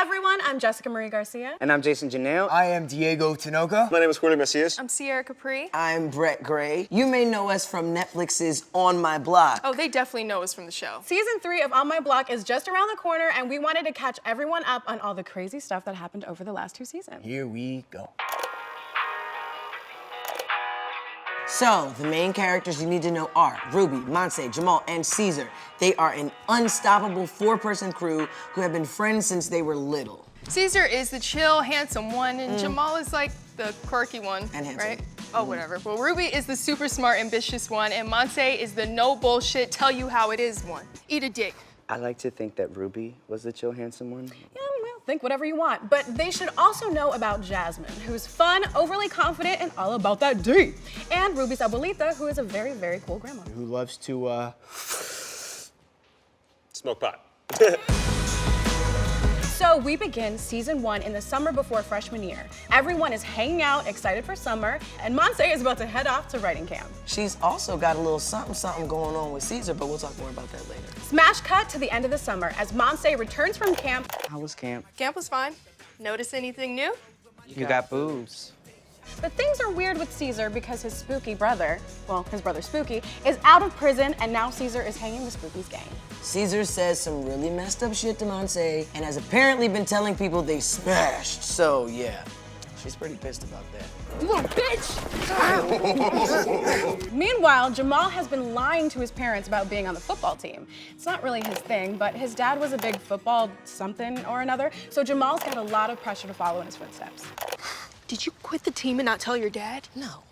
everyone, I'm Jessica Marie Garcia. And I'm Jason Janelle. I am Diego Tinoco. My name is Corey Macias. I'm Sierra Capri. I'm Brett Gray. You may know us from Netflix's On My Block. Oh, they definitely know us from the show. Season 3 of On My Block is just around the corner, and we wanted to catch everyone up on all the crazy stuff that happened over the last 2 seasons. Here we go. So, the main characters you need to know are Ruby, Monse, Jamal, and Caesar. They are an unstoppable 4-person crew who have been friends since they were little. Caesar is the chill, handsome one, and Jamal is like the quirky one, And handsome. right? Oh, whatever. Well, Ruby is the super smart, ambitious one, and Monse is the no bullshit, tell you how it is one. Eat a dick. I like to think that Ruby was the chill, handsome one. Yeah, well, think whatever you want. But they should also know about Jasmine, who's fun, overly confident, and all about that D. And Ruby's abuelita, who is a very, very cool grandma. Who loves to, Smoke pot. So we begin season 1 in the summer before freshman year. Everyone is hanging out, excited for summer, and Monse is about to head off to writing camp. She's also got a little something going on with Caesar, but we'll talk more about that later. Smash cut to the end of the summer as Monse returns from camp. How was camp? Camp was fine. Notice anything new? You got boobs. But things are weird with Caesar because his spooky brother, well, his brother Spooky, is out of prison, and now Caesar is hanging with Spooky's gang. Caesar says some really messed up shit to Monse and has apparently been telling people they smashed. So, yeah, she's pretty pissed about that. You little bitch! Meanwhile, Jamal has been lying to his parents about being on the football team. It's not really his thing, but his dad was a big football something or another, so Jamal's got a lot of pressure to follow in his footsteps. Did you quit the team and not tell your dad? No.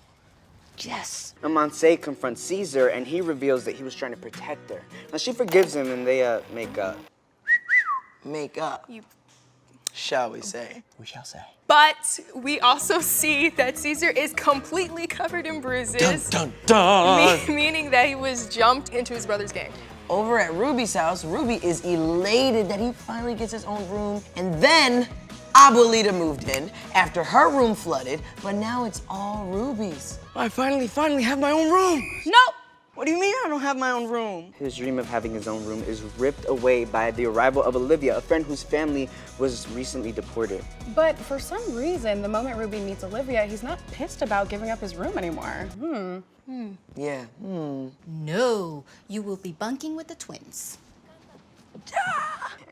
Yes. And Monse confronts Caesar, and he reveals that he was trying to protect her. Now, she forgives him, and they make up. Make up, You. shall we say. we shall say. But we also see that Caesar is completely covered in bruises. Dun, dun. Meaning that he was jumped into his brother's gang. Over at Ruby's house, Ruby is elated that he finally gets his own room. And then Abuelita moved in after her room flooded, but now it's all Ruby's. I finally have my own room. Nope! What do you mean I don't have my own room? His dream of having his own room is ripped away by the arrival of Olivia, a friend whose family was recently deported. But for some reason, the moment Ruby meets Olivia, he's not pissed about giving up his room anymore. Yeah. No, you will be bunking with the twins.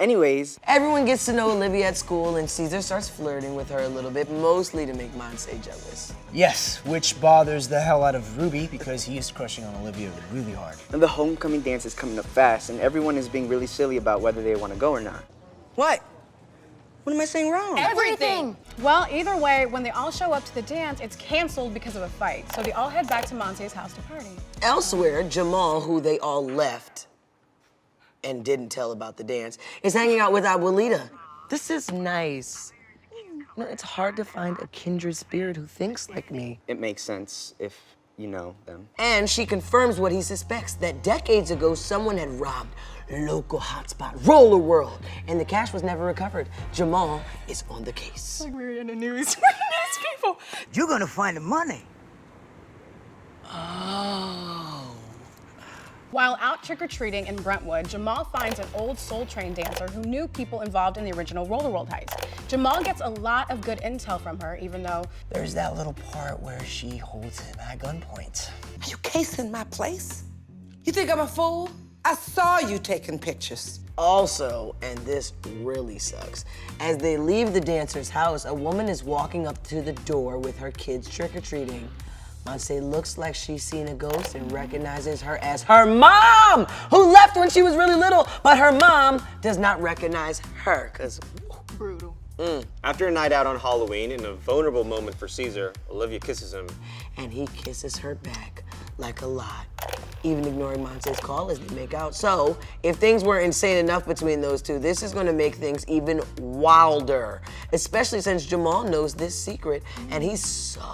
Anyways, Everyone gets to know Olivia at school, and Caesar starts flirting with her a little bit, mostly to make Monse jealous. Yes, which bothers the hell out of Ruby because he is crushing on Olivia really hard. and the homecoming dance is coming up fast, and everyone is being really silly about whether they want to go or not. What? What am I saying wrong? Everything! Well, either way, when they all show up to the dance, it's canceled because of a fight. So they all head back to Monse's house to party. Elsewhere, Jamal, who they all left and didn't tell about the dance, is hanging out with Abuelita. This is nice. You know, it's hard to find a kindred spirit who thinks like me. It makes sense if you know them. And she confirms what he suspects, that decades ago someone had robbed local hotspot Roller World, and the cash was never recovered. Jamal is on the case. Like we're in the news. We're news people. You're gonna find the money. While out trick-or-treating in Brentwood, Jamal finds an old Soul Train dancer who knew people involved in the original Roller World heist. Jamal gets a lot of good intel from her, even though There's that little part where she holds him at gunpoint. Are you casing my place? You think I'm a fool? I saw you taking pictures. Also, and this really sucks, as they leave the dancer's house, a woman is walking up to the door with her kids trick-or-treating. Monse looks like she's seen a ghost and recognizes her as her mom, who left when she was really little, but her mom does not recognize her, because Brutal. After a night out on Halloween, in a vulnerable moment for Caesar, Olivia kisses him. and he kisses her back like a lot, even ignoring Monse's call as they make out. So, if things were insane enough between those two, this is gonna make things even wilder, especially since Jamal knows this secret, and he sucks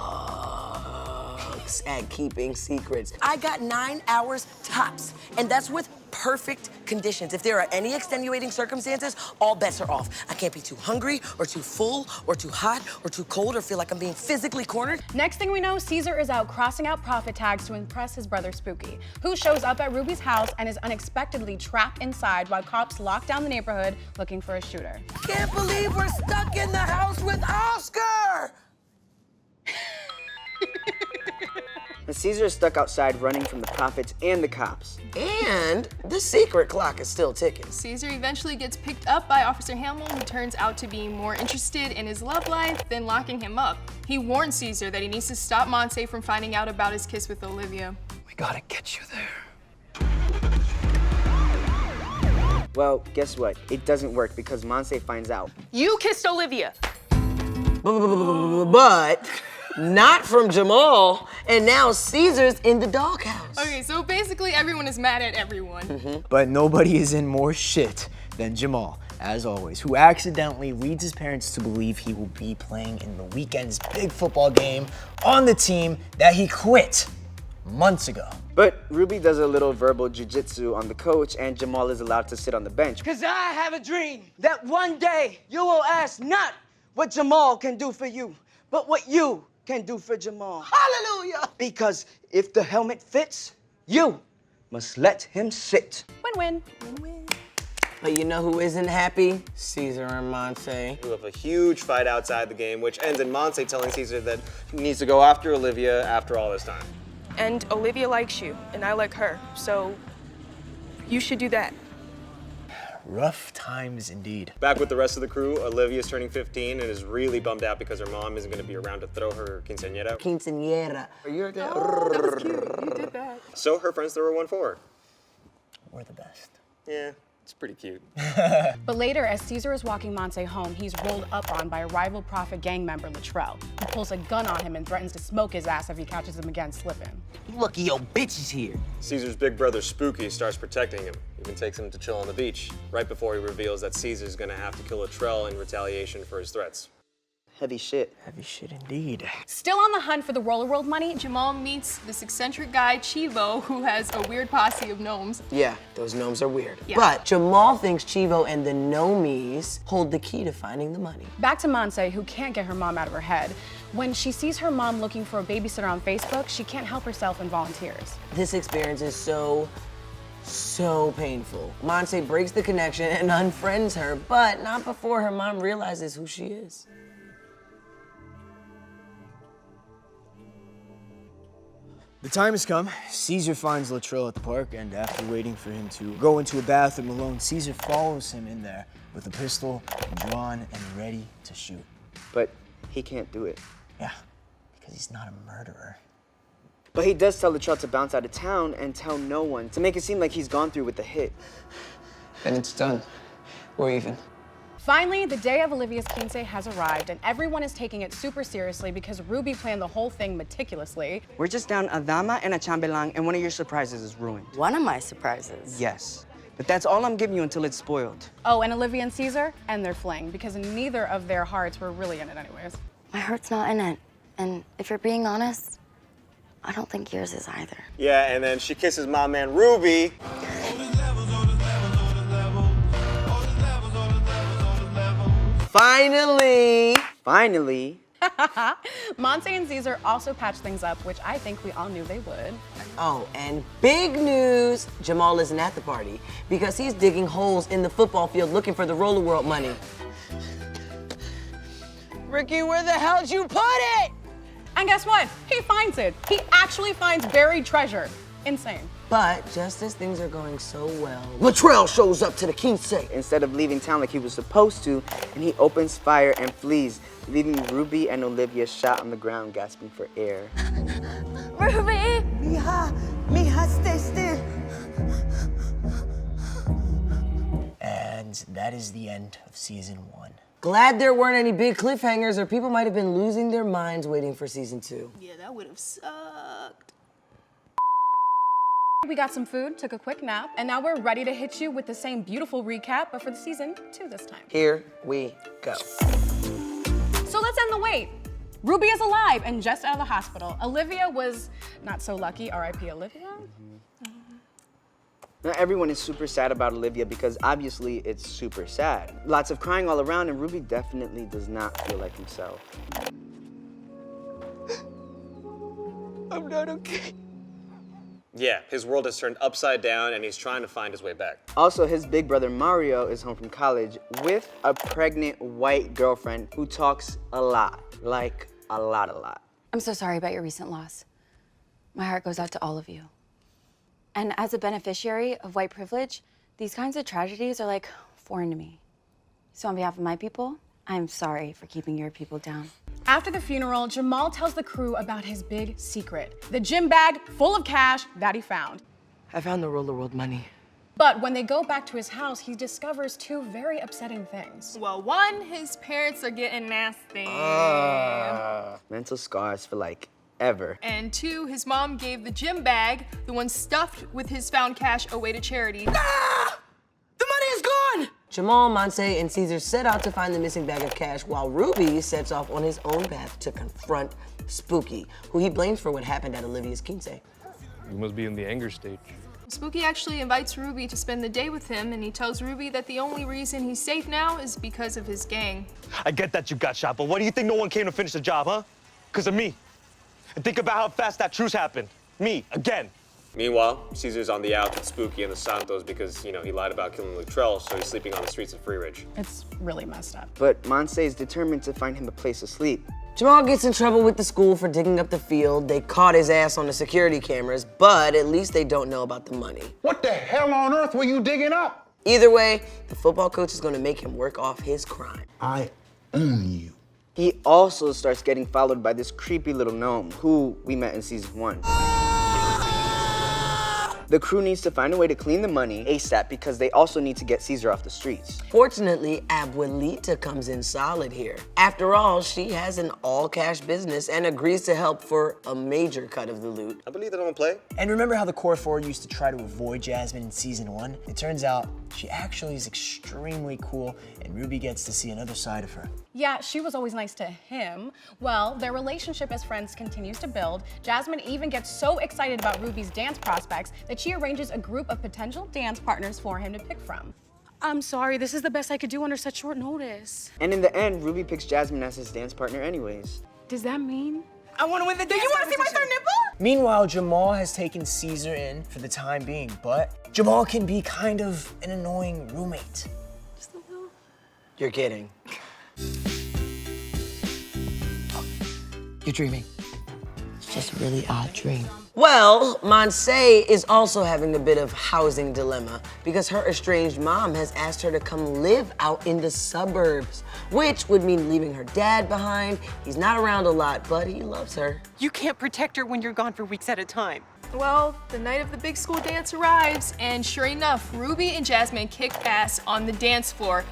at keeping secrets. I got 9 hours tops, and that's with perfect conditions. If there are any extenuating circumstances, all bets are off. I can't be too hungry or too full or too hot or too cold or feel like I'm being physically cornered. Next thing we know, Caesar is out crossing out profit tags to impress his brother Spooky, who shows up at Ruby's house and is unexpectedly trapped inside while cops lock down the neighborhood looking for a shooter. Can't believe we're stuck in the house with Oscar! And Caesar is stuck outside running from the prophets and the cops. And the secret clock is still ticking. Caesar eventually gets picked up by Officer Hamill, who turns out to be more interested in his love life than locking him up. He warns Caesar that he needs to stop Monse from finding out about his kiss with Olivia. We gotta get you there. Well, guess what? It doesn't work because Monse finds out. You kissed Olivia. But not from Jamal, and now Caesar's in the doghouse. Okay, so basically everyone is mad at everyone. But nobody is in more shit than Jamal, as always, who accidentally leads his parents to believe he will be playing in the weekend's big football game on the team that he quit months ago. But Ruby does a little verbal jujitsu on the coach, and Jamal is allowed to sit on the bench. Because I have a dream that one day you will ask not what Jamal can do for you, but what you can do for Jamal. Hallelujah! Because if the helmet fits, you must let him sit. Win-win. But you know who isn't happy? Caesar and Monse. We have a huge fight outside the game, which ends in Monse telling Caesar that he needs to go after Olivia after all this time. And Olivia likes you, and I like her, so you should do that. Rough times indeed. Back with the rest of the crew, Olivia's turning 15 and is really bummed out because her mom isn't going to be around to throw her quinceañera. Quinceañera. Oh, that was cute. You did that. So her friends throw her one for her. We're the best. Yeah, it's pretty cute. But later, as Caesar is walking Monse home, he's rolled up on by a rival Prophet gang member, Latrell, who pulls a gun on him and threatens to smoke his ass if he catches him again slipping. Lucky your bitch is here. Caesar's big brother Spooky starts protecting him, even takes him to chill on the beach, right before he reveals that Caesar's gonna have to kill Latrell in retaliation for his threats. Heavy shit. Heavy shit indeed. Still on the hunt for the Roller World money, Jamal meets this eccentric guy, Chivo, who has a weird posse of gnomes. Yeah, those gnomes are weird. Yeah. But Jamal thinks Chivo and the gnomies hold the key to finding the money. back to Monse, who can't get her mom out of her head. When she sees her mom looking for a babysitter on Facebook, she can't help herself and volunteers. This experience is so painful. Monse breaks the connection and unfriends her, but not before her mom realizes who she is. The time has come. Caesar finds Latrell at the park, and after waiting for him to go into a bathroom alone, Caesar follows him in there with a pistol drawn and ready to shoot. But he can't do it. Yeah, because he's not a murderer. But he does tell Latrell to bounce out of town and tell no one, to make it seem like he's gone through with the hit. Then it's done. We're even. Finally, the day of Olivia's quince has arrived, and everyone is taking it super seriously because Ruby planned the whole thing meticulously. We're just down a dama and a chambelán, and one of your surprises is ruined. One of my surprises. Yes. But that's all I'm giving you until it's spoiled. Oh, and Olivia and Caesar and their fling, because neither of their hearts were really in it anyways. My heart's not in it. And if you're being honest, I don't think yours is either. Yeah, and then she kisses my man Ruby. Finally! Monse and Caesar also patched things up, which I think we all knew they would. Oh, and big news! Jamal isn't at the party because he's digging holes in the football field looking for the Roller World money. Ricky, where the hell'd you put it? And guess what? He finds it. He actually finds buried treasure. Insane. But just as things are going so well, Latrell shows up to the quince. Instead of leaving town like he was supposed to, and he opens fire and flees, leaving Ruby and Olivia shot on the ground, gasping for air. Ruby! Mija, stay still. And that is the end of season 1. Glad there weren't any big cliffhangers or people might have been losing their minds waiting for season 2. Yeah, that would have sucked. We got some food, took a quick nap, and now we're ready to hit you with the same beautiful recap, but for the season 2 this time. Here we go. So let's end the wait. Ruby is alive and just out of the hospital. Olivia was not so lucky, R.I.P. Olivia. Now, everyone is super sad about Olivia because obviously it's super sad. Lots of crying all around, and Ruby definitely does not feel like himself. I'm not okay. Yeah, his world has turned upside down and he's trying to find his way back. Also, his big brother Mario is home from college with a pregnant white girlfriend who talks a lot. Like, a lot. I'm so sorry about your recent loss. My heart goes out to all of you. And as a beneficiary of white privilege, these kinds of tragedies are like foreign to me. So on behalf of my people, I'm sorry for keeping your people down. After the funeral, Jamal tells the crew about his big secret, the gym bag full of cash that he found. I found the Roller World money. But when they go back to his house, he discovers two very upsetting things. Well, one, his parents are getting nasty. Mental scars for like ever. And two, his mom gave the gym bag, the one stuffed with his found cash, away to charity. The money is gone! Jamal, Monse, and Caesar set out to find the missing bag of cash while Ruby sets off on his own path to confront Spooky, who he blames for what happened at Olivia's quince. You must be in the anger stage. Spooky actually invites Ruby to spend the day with him, and he tells Ruby that the only reason he's safe now is because of his gang. I get that you got shot, but why do you think no one came to finish the job, huh? Because of me. And think about how fast that truce happened. Me, again. Meanwhile, Caesar's on the outs with Spooky and the Santos because, he lied about killing Luttrell, so he's sleeping on the streets of Free Ridge. It's really messed up. But Monse is determined to find him a place to sleep. Jamal gets in trouble with the school for digging up the field. They caught his ass on the security cameras, but at least they don't know about the money. What the hell on earth were you digging up? Either way, the football coach is gonna make him work off his crime. I own you. He also starts getting followed by this creepy little gnome who we met in season 1. The crew needs to find a way to clean the money ASAP because they also need to get Caesar off the streets. Fortunately, Abuelita comes in solid here. After all, she has an all-cash business and agrees to help for a major cut of the loot. Abuelita don't play. And remember how the core four used to try to avoid Jasmine in season 1? It turns out she actually is extremely cool, and Ruby gets to see another side of her. Yeah, she was always nice to him. Well, their relationship as friends continues to build. Jasmine even gets so excited about Ruby's dance prospects that she arranges a group of potential dance partners for him to pick from. I'm sorry, this is the best I could do under such short notice. And in the end, Ruby picks Jasmine as his dance partner anyways. Does that mean? I want to win the dance. Do you want to see my third nipple? Meanwhile, Jamal has taken Caesar in for the time being, but Jamal can be kind of an annoying roommate. You're kidding. You're dreaming. It's just a really odd dream. Well, Monse is also having a bit of housing dilemma because her estranged mom has asked her to come live out in the suburbs, which would mean leaving her dad behind. He's not around a lot, but he loves her. You can't protect her when you're gone for weeks at a time. Well, the night of the big school dance arrives, and sure enough, Ruby and Jasmine kick ass on the dance floor.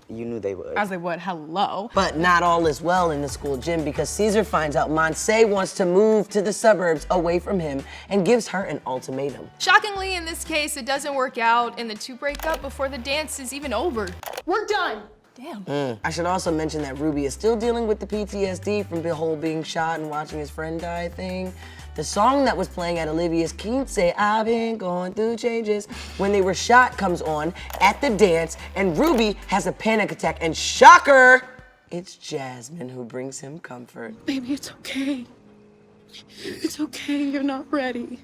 You knew they would. As they would, hello. But not all is well in the school gym because Caesar finds out Monse wants to move to the suburbs away from him and gives her an ultimatum. Shockingly, in this case, it doesn't work out, and the two break up before the dance is even over. We're done. Damn. I should also mention that Ruby is still dealing with the PTSD from the whole being shot and watching his friend die thing. The song that was playing at Olivia's quince, I've been going through changes, when they were shot comes on at the dance, and Ruby has a panic attack, and shocker, it's Jasmine who brings him comfort. Baby, it's okay. It's okay, you're not ready.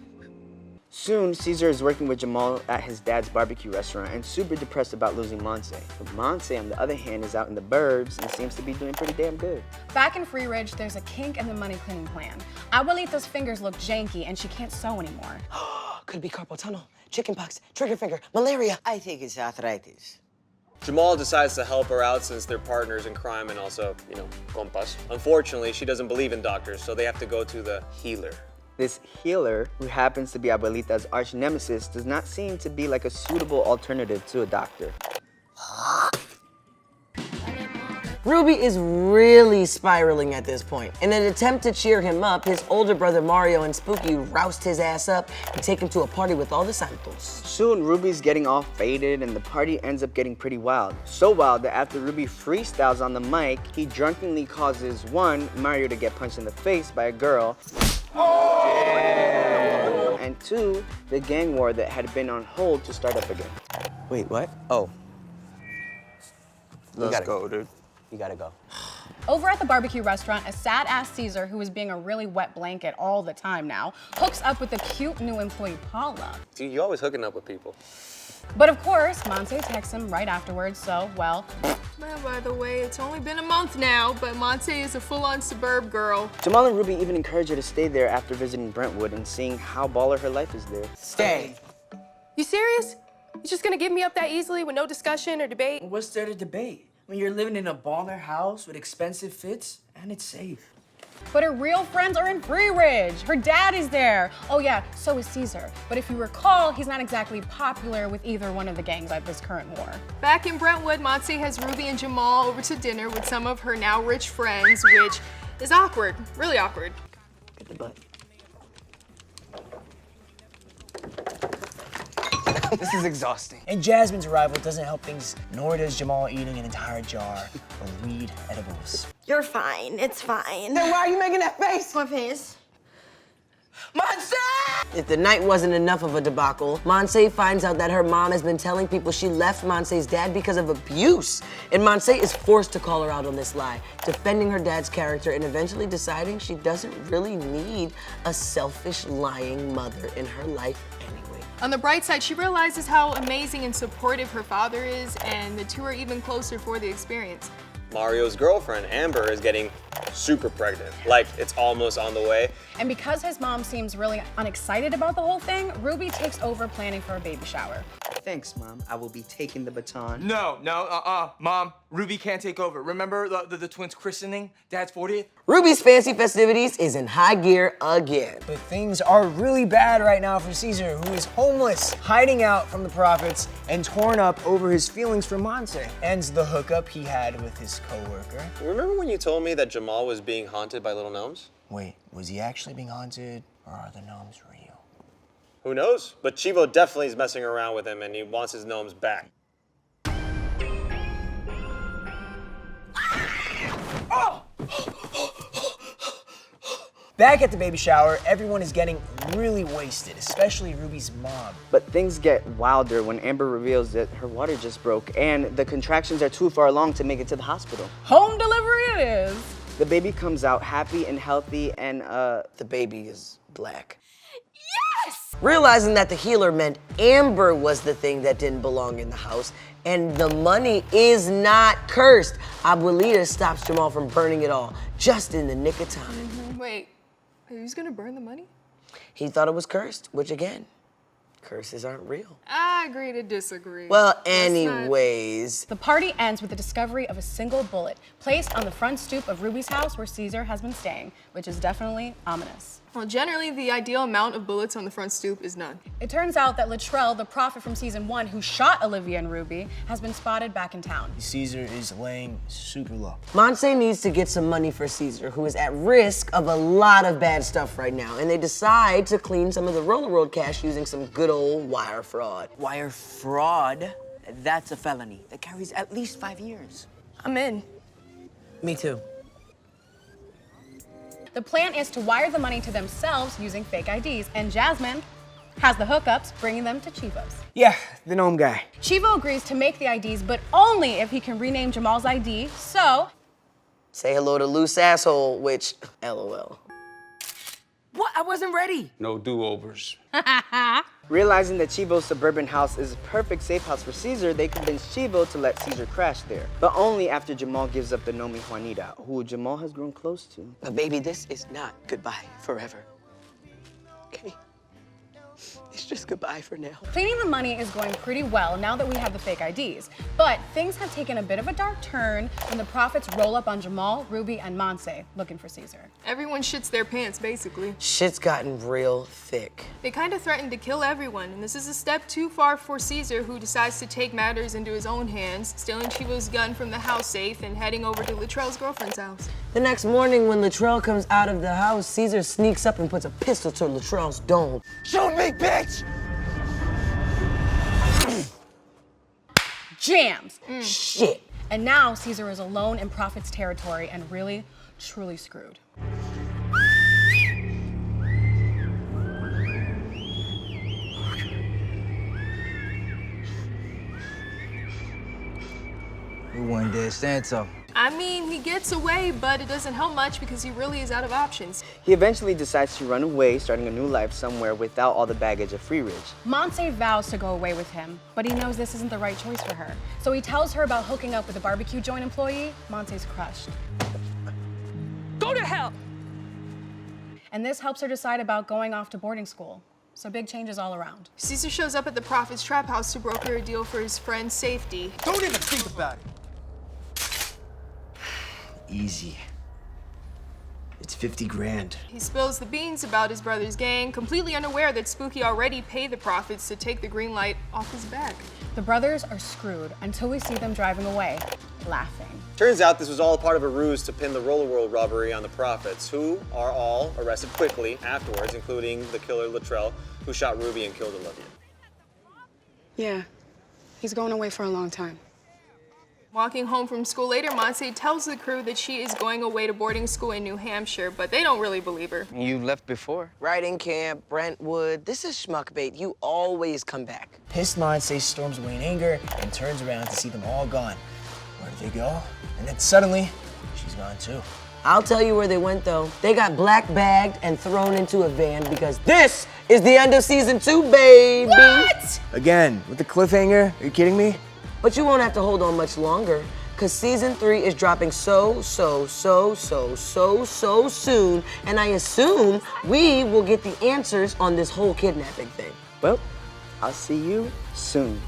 Soon, Caesar is working with Jamal at his dad's barbecue restaurant and super depressed about losing Monse. But Monse, on the other hand, is out in the burbs and seems to be doing pretty damn good. Back in Free Ridge, there's a kink in the money cleaning plan. Abuelita's fingers look janky and she can't sew anymore. Could be carpal tunnel, chickenpox, trigger finger, malaria. I think it's arthritis. Jamal decides to help her out since they're partners in crime and also, compas. Unfortunately, she doesn't believe in doctors, so they have to go to the healer. This healer, who happens to be Abuelita's arch nemesis, does not seem to be like a suitable alternative to a doctor. Ruby is really spiraling at this point. In an attempt to cheer him up, his older brother Mario and Spooky roust his ass up and take him to a party with all the Santos. Soon, Ruby's getting all faded and the party ends up getting pretty wild. So wild that after Ruby freestyles on the mic, he drunkenly causes Mario to get punched in the face by a girl, And 2, the gang war that had been on hold to start up again. Wait, what? Oh. Let's go, dude. You gotta go. Over at the barbecue restaurant, a sad-ass Caesar, who is being a really wet blanket all the time now, hooks up with the cute new employee, Paula. Dude, you always hooking up with people. But of course, Monse texts him right afterwards, so, well. By the way, it's only been a month now, but Monse is a full-on suburb girl. Jamal and Ruby even encourage her to stay there after visiting Brentwood and seeing how baller her life is there. Stay. You serious? You just gonna give me up that easily with no discussion or debate? What's there to debate? When you're living in a baller house with expensive fits, and it's safe. But her real friends are in Free Ridge. Her dad is there. Oh yeah, so is Caesar. But if you recall, he's not exactly popular with either one of the gangs at this current war. Back in Brentwood, Monse has Ruby and Jamal over to dinner with some of her now rich friends, which is awkward, really awkward. Get the butt. This is exhausting. And Jasmine's arrival doesn't help things, nor does Jamal eating an entire jar of weed edibles. You're fine. It's fine. Then why are you making that face? What face? Monse! If the night wasn't enough of a debacle, Monse finds out that her mom has been telling people she left Monse's dad because of abuse. And Monse is forced to call her out on this lie, defending her dad's character and eventually deciding she doesn't really need a selfish, lying mother in her life anyway. On the bright side, she realizes how amazing and supportive her father is, and the two are even closer for the experience. Mario's girlfriend, Amber, is getting super pregnant. Like, it's almost on the way. And because his mom seems really unexcited about the whole thing, Ruby takes over planning for a baby shower. Thanks, Mom. I will be taking the baton. No, Mom, Ruby can't take over. Remember the twins' christening, Dad's 40th? Ruby's fancy festivities is in high gear again. But things are really bad right now for Caesar, who is homeless, hiding out from the Prophets, and torn up over his feelings for Monse. Ends the hookup he had with his co-worker. Remember when you told me that Jamal was being haunted by little gnomes? Wait, was he actually being haunted, or are the gnomes real? Who knows? But Chivo definitely is messing around with him and he wants his gnomes back. Back at the baby shower, everyone is getting really wasted, especially Ruby's mom. But things get wilder when Amber reveals that her water just broke and the contractions are too far along to make it to the hospital. Home delivery it is. The baby comes out happy and healthy and the baby is black. Yes! Realizing that the healer meant Amber was the thing that didn't belong in the house and the money is not cursed, Abuelita stops Jamal from burning it all, just in the nick of time. Wait, who's gonna burn the money? He thought it was cursed, which again, curses aren't real. I agree to disagree. Well, anyways. The party ends with the discovery of a single bullet placed on the front stoop of Ruby's house where Caesar has been staying, which is definitely ominous. Well, generally, the ideal amount of bullets on the front stoop is none. It turns out that Latrell, the prophet from season 1 who shot Olivia and Ruby, has been spotted back in town. Caesar is laying super low. Monse needs to get some money for Caesar, who is at risk of a lot of bad stuff right now, and they decide to clean some of the Roller World cash using some good old wire fraud. Wire fraud? That's a felony that carries at least 5 years. I'm in. Me too. The plan is to wire the money to themselves using fake IDs, and Jasmine has the hookups, bringing them to Chivo's. Yeah, the gnome guy. Chivo agrees to make the IDs, but only if he can rename Jamal's ID, so... Say hello to loose asshole, which, LOL. What? I wasn't ready. No do-overs. Realizing that Chivo's suburban house is a perfect safe house for Caesar, they convince Chivo to let Caesar crash there. But only after Jamal gives up the Nomi Juanita, who Jamal has grown close to. But baby, this is not goodbye forever. Okay? It's just goodbye for now. Cleaning the money is going pretty well now that we have the fake IDs. But things have taken a bit of a dark turn when the Prophets roll up on Jamal, Ruby, and Monse looking for Caesar. Everyone shits their pants, basically. Shit's gotten real thick. They kind of threatened to kill everyone, and this is a step too far for Caesar, who decides to take matters into his own hands, stealing Chivo's gun from the house safe and heading over to Latrell's girlfriend's house. The next morning, when Latrell comes out of the house, Caesar sneaks up and puts a pistol to Latrell's dome. Shoot me, bitch! Jams! Shit. And now Caesar is alone in Prophet's territory and really, truly screwed. You one dead Santo. I mean, he gets away, but it doesn't help much because he really is out of options. He eventually decides to run away, starting a new life somewhere without all the baggage of Free Ridge. Monse vows to go away with him, but he knows this isn't the right choice for her. So he tells her about hooking up with a barbecue joint employee. Monse's crushed. Go to hell! And this helps her decide about going off to boarding school. So big changes all around. Caesar shows up at the Prophet's trap house to broker a deal for his friend's safety. Don't even think about it. Easy. It's 50 grand. He spills the beans about his brother's gang, completely unaware that Spooky already paid the Prophets to take the green light off his back. The brothers are screwed until we see them driving away, laughing. Turns out this was all part of a ruse to pin the Roller World robbery on the Prophets, who are all arrested quickly afterwards, including the killer Latrell, who shot Ruby and killed Olivia. Yeah, he's going away for a long time. Walking home from school later, Monse tells the crew that she is going away to boarding school in New Hampshire, but they don't really believe her. You left before. Riding camp, Brentwood. This is schmuck bait. You always come back. Pissed Monse storms away in anger and turns around to see them all gone. Where did they go? And then suddenly, she's gone too. I'll tell you where they went, though. They got black bagged and thrown into a van because this is the end of season 2, baby. What? Again, with the cliffhanger? Are you kidding me? But you won't have to hold on much longer, because season 3 is dropping so soon, and I assume we will get the answers on this whole kidnapping thing. Well, I'll see you soon.